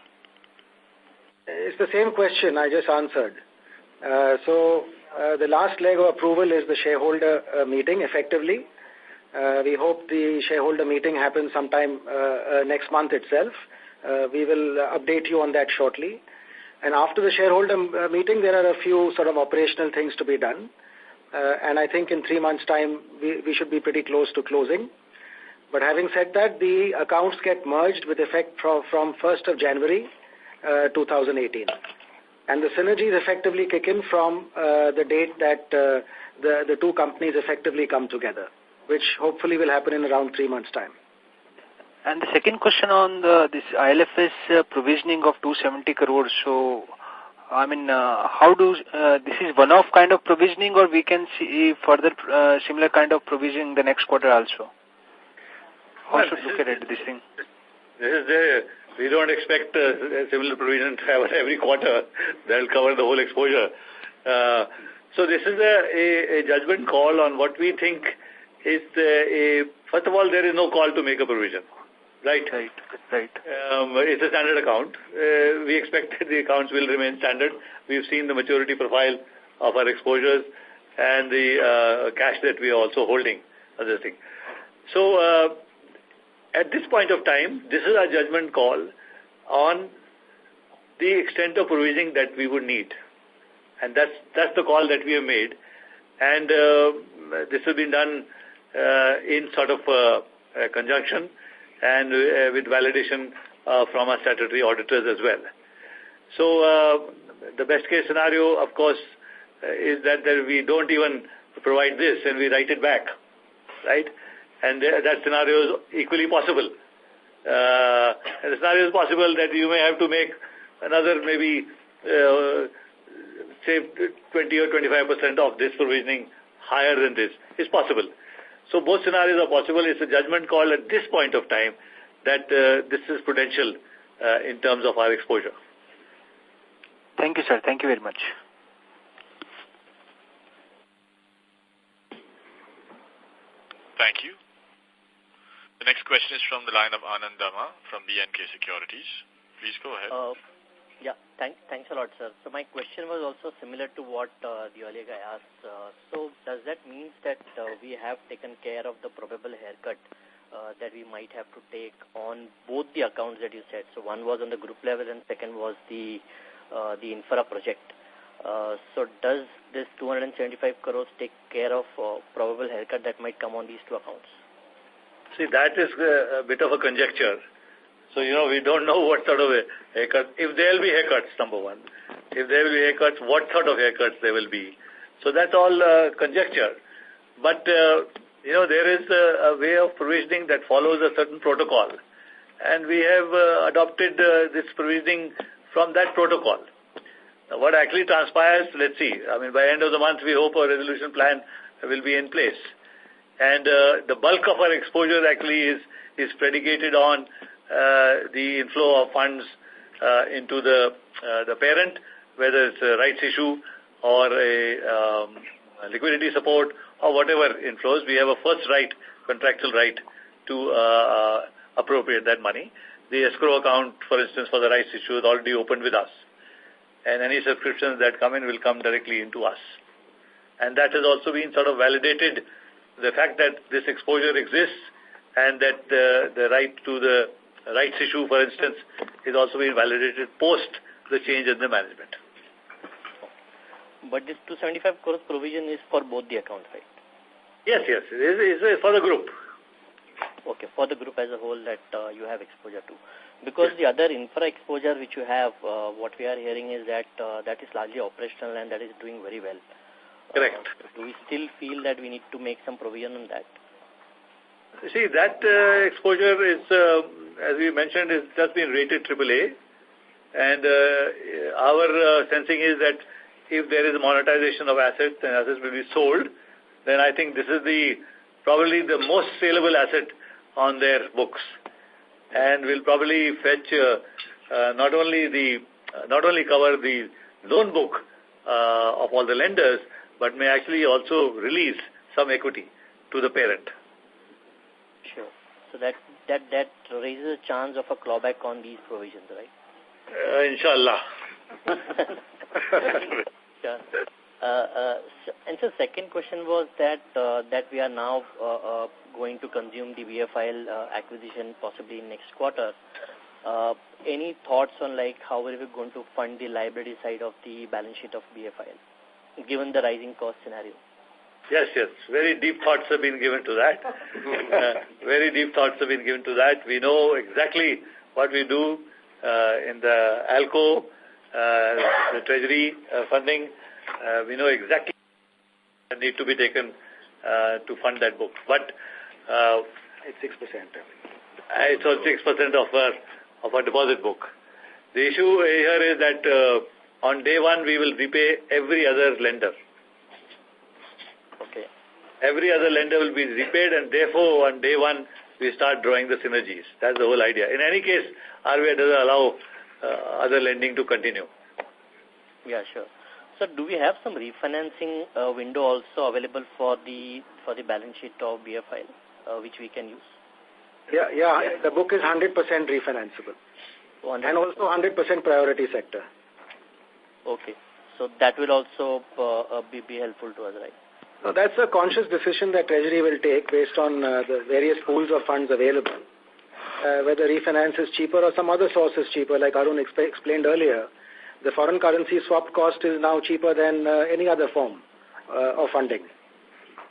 It's the same question I just answered. So The last leg of approval is the shareholder meeting, effectively. We hope the shareholder meeting happens sometime next month itself. We will update you on that shortly. And after the shareholder meeting, there are a few sort of operational things to be done. And I think in 3 months' time, we should be pretty close to closing. But having said that, the accounts get merged with effect from 1st of January 2018. And the synergies effectively kick in from the date that the two companies effectively come together, which hopefully will happen in around 3 months' time. And the second question on this ILFS provisioning of 270 crores. So, I mean, how do this is one-off kind of provisioning, or we can see further similar kind of provisioning the next quarter also? How should we look at it, this thing? We don't expect a similar provision to happen every quarter. That will cover the whole exposure. So this is a judgment call on what we think is first of all, there is no call to make a provision. Right. It's a standard account. We expect that the accounts will remain standard. We've seen the maturity profile of our exposures and the cash that we are also holding, other thing. So at this point of time, this is our judgment call on the extent of provisioning that we would need. And that's the call that we have made. And this has been done in sort of conjunction and with validation from our statutory auditors as well. So the best case scenario, of course, is that we don't even provide this and we write it back, right? And that scenario is equally possible. And the scenario is possible that you may have to make another maybe, say, 20 or 25% of this provisioning higher than this. It's possible. So both scenarios are possible. It's a judgment call at this point of time that this is prudential in terms of our exposure. Thank you, sir. Thank you very much. Thank you. The next question is from the line of Anand Dama from BNK Securities. Please go ahead. Thanks a lot, sir. So my question was also similar to what the earlier guy asked. So does that mean that we have taken care of the probable haircut that we might have to take on both the accounts that you said? So one was on the group level and second was the infra project. So does this 275 crores take care of probable haircut that might come on these two accounts? See, that is a bit of a conjecture. So, we don't know what sort of a haircut. If there will be haircuts, number one. If there will be haircuts, what sort of haircuts there will be. So that's all conjecture. But, there is a way of provisioning that follows a certain protocol. And we have adopted this provisioning from that protocol. Now, what actually transpires, let's see. I mean, by end of the month, we hope a resolution plan will be in place. And the bulk of our exposure actually is predicated on the inflow of funds into the parent, whether it's a rights issue or a liquidity support or whatever inflows. We have a first right, contractual right to appropriate that money. The escrow account, for instance, for the rights issue is already opened with us. And any subscriptions that come in will come directly into us. And that has also been sort of validated, the fact that this exposure exists and that the right to the rights issue, for instance, is also being validated post the change in the management. But this 275 crores provision is for both the accounts, right? Yes. It is for the group. Okay, for the group as a whole that you have exposure to. Because the other infra exposure which you have, what we are hearing is that that is largely operational and that is doing very well. Correct. Do we still feel that we need to make some provision on that? You see, that exposure is, as we mentioned, is just been rated AAA. And our sensing is that if there is a monetization of assets and assets will be sold, then I think this is probably the most saleable asset on their books. And will probably fetch not only cover the loan book of all the lenders, but may actually also release some equity to the parent. Sure. So that raises a chance of a clawback on these provisions, right? Inshallah. Sure. And so second question was that that we are now going to consume the BFIL acquisition possibly in next quarter. Any thoughts on like how are we going to fund the liability side of the balance sheet of BFIL, given the rising cost scenario? Yes. Very deep thoughts have been given to that. Very deep thoughts have been given to that. We know exactly what we do in the ALCO, the treasury funding. We know exactly what need to be taken to fund that book. But it's 6%. It's on 6% of our deposit book. The issue here is that on day one we will repay every other lender. Okay. Every other lender will be repaid, and therefore on day one we start drawing the synergies. That's the whole idea. In any case, RBI doesn't allow other lending to continue. Yeah, sure. So do we have some refinancing window also available for the balance sheet of BFIL, which we can use? Yeah. The book is 100% refinanceable. 100%. And also 100% priority sector. Okay. So that will also be helpful to us, right? No, that's a conscious decision that Treasury will take based on the various pools of funds available. Whether refinance is cheaper or some other source is cheaper, like Arun explained earlier. The foreign currency swap cost is now cheaper than any other form of funding.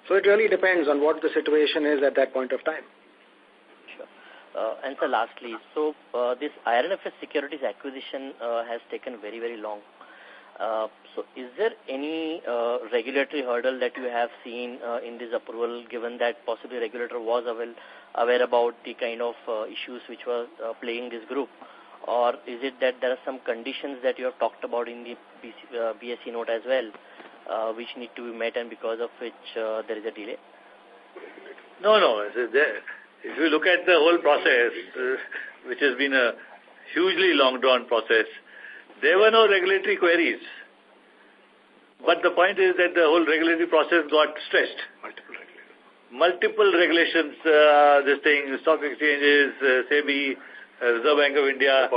So it really depends on what the situation is at that point of time. Sure. And so lastly, so this IRNFS securities acquisition has taken very, very long. So is there any regulatory hurdle that you have seen in this approval, given that possibly regulator was aware about the kind of issues which were plaguing this group? Or is it that there are some conditions that you have talked about in the BSE note as well, which need to be met and because of which there is a delay? No. If you look at the whole process, which has been a hugely long-drawn process, there were no regulatory queries. But the point is that the whole regulatory process got stressed. Multiple regulations, this thing, stock exchanges, SEBI, Reserve Bank of India,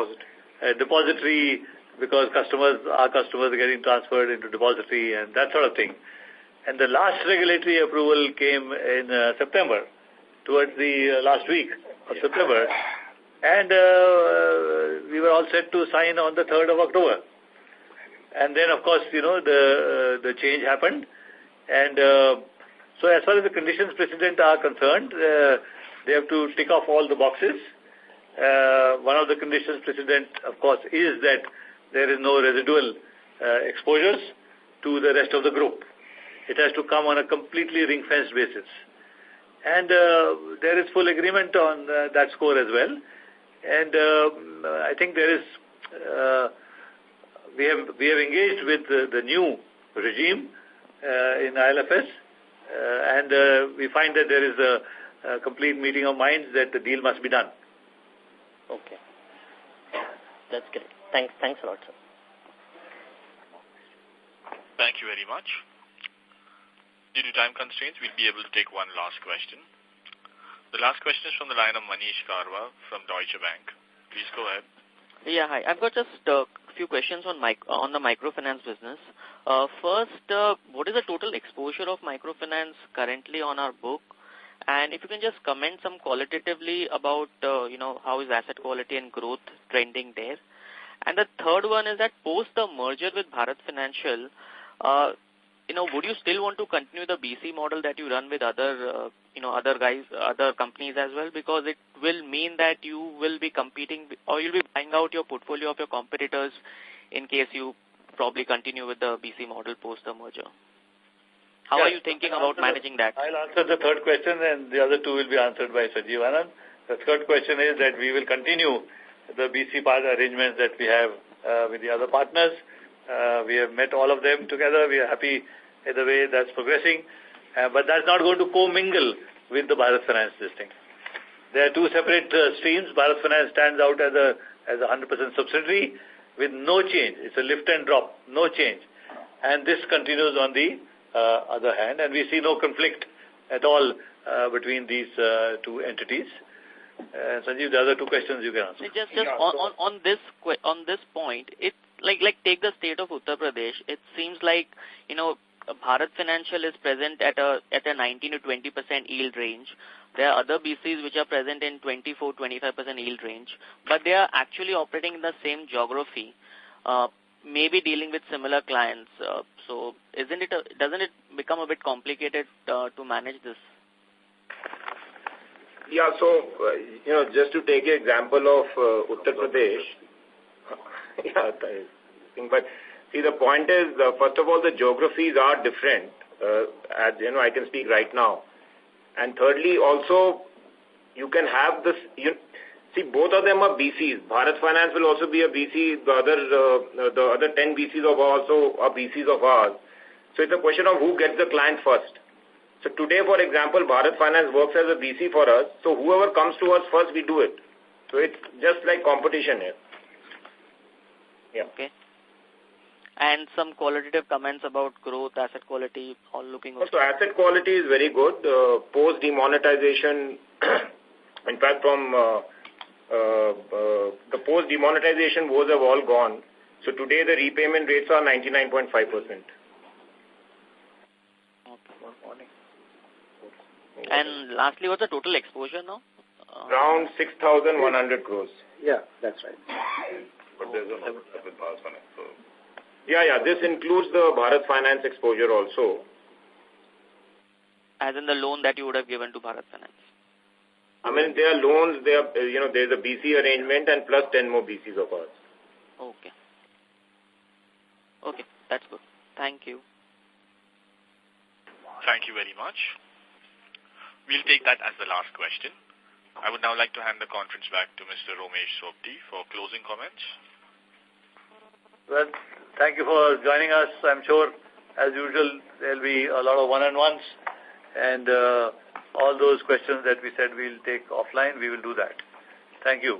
depository, because our customers are getting transferred into depository and that sort of thing. And the last regulatory approval came in September, towards the last week of September. And we were all set to sign on the 3rd of October. And then, of course, the change happened. And so as far as the conditions precedent are concerned, they have to tick off all the boxes. One of the conditions precedent, of course, is that there is no residual exposures to the rest of the group. It has to come on a completely ring-fenced basis. And there is full agreement on that score as well. And I think there is, we have engaged with the new regime in ILFS, and we find that there is a complete meeting of minds that the deal must be done. Okay. That's great. Thanks a lot, sir. Thank you very much. Due to time constraints, we'll be able to take one last question. The last question is from the line of Manish Karwa from Deutsche Bank. Please go ahead. Yeah, hi. I've got just a few questions on the microfinance business. First, what is the total exposure of microfinance currently on our book? And if you can just comment some qualitatively about, how is asset quality and growth trending there. And the third one is that post the merger with Bharat Financial, would you still want to continue the BC model that you run with other companies as well? Because it will mean that you will be competing or you'll be buying out your portfolio of your competitors in case you probably continue with the BC model post the merger. How are you thinking about managing that? I'll answer the third question and the other two will be answered by Sanjeev Anand. The third question is that we will continue the BC part arrangements that we have with the other partners. We have met all of them together. We are happy in the way that's progressing. But that's not going to co-mingle with the Bharat Finance listing. There are two separate streams. Bharat Finance stands out as a 100% subsidiary with no change. It's a lift and drop, no change. And this continues on the other hand. And we see no conflict at all between these two entities. Sanjeev, the other two questions you can answer. Just on this point, like take the state of Uttar Pradesh. It seems like, Bharat Financial is present at a 19 to 20% yield range. There are other BCs which are present in 24-25% yield range, but they are actually operating in the same geography, maybe dealing with similar clients. So doesn't it become a bit complicated to manage this? Yeah, so, just to take an example of Uttar Pradesh, but see, the point is, first of all, the geographies are different, as I can speak right now. And thirdly, also, you can have this, see, both of them are BCs. Bharat Finance will also be a BC, the other 10 BCs of also are BCs of ours. So it's a question of who gets the client first. So today, for example, Bharat Finance works as a BC for us. So whoever comes to us first, we do it. So it's just like competition here. Yeah. Okay. And some qualitative comments about growth, asset quality, all looking okay. So asset quality is very good. Post demonetization, in fact, from the post demonetization woes have all gone. So today the repayment rates are 99.5%. And lastly, what's the total exposure now? Around 6,100 crores. Yeah, that's right. But there's a with Bharat Finance. So. Yeah, this includes the Bharat Finance exposure also. As in the loan that you would have given to Bharat Finance? I mean, there are loans, there's a BC arrangement and plus 10 more BCs of ours. Okay. Okay, that's good. Thank you. Thank you very much. We'll take that as the last question. I would now like to hand the conference back to Mr. Romesh Sopti for closing comments. Well, thank you for joining us. I'm sure, as usual, there'll be a lot of one-on-ones, and all those questions that we said we'll take offline, we will do that. Thank you.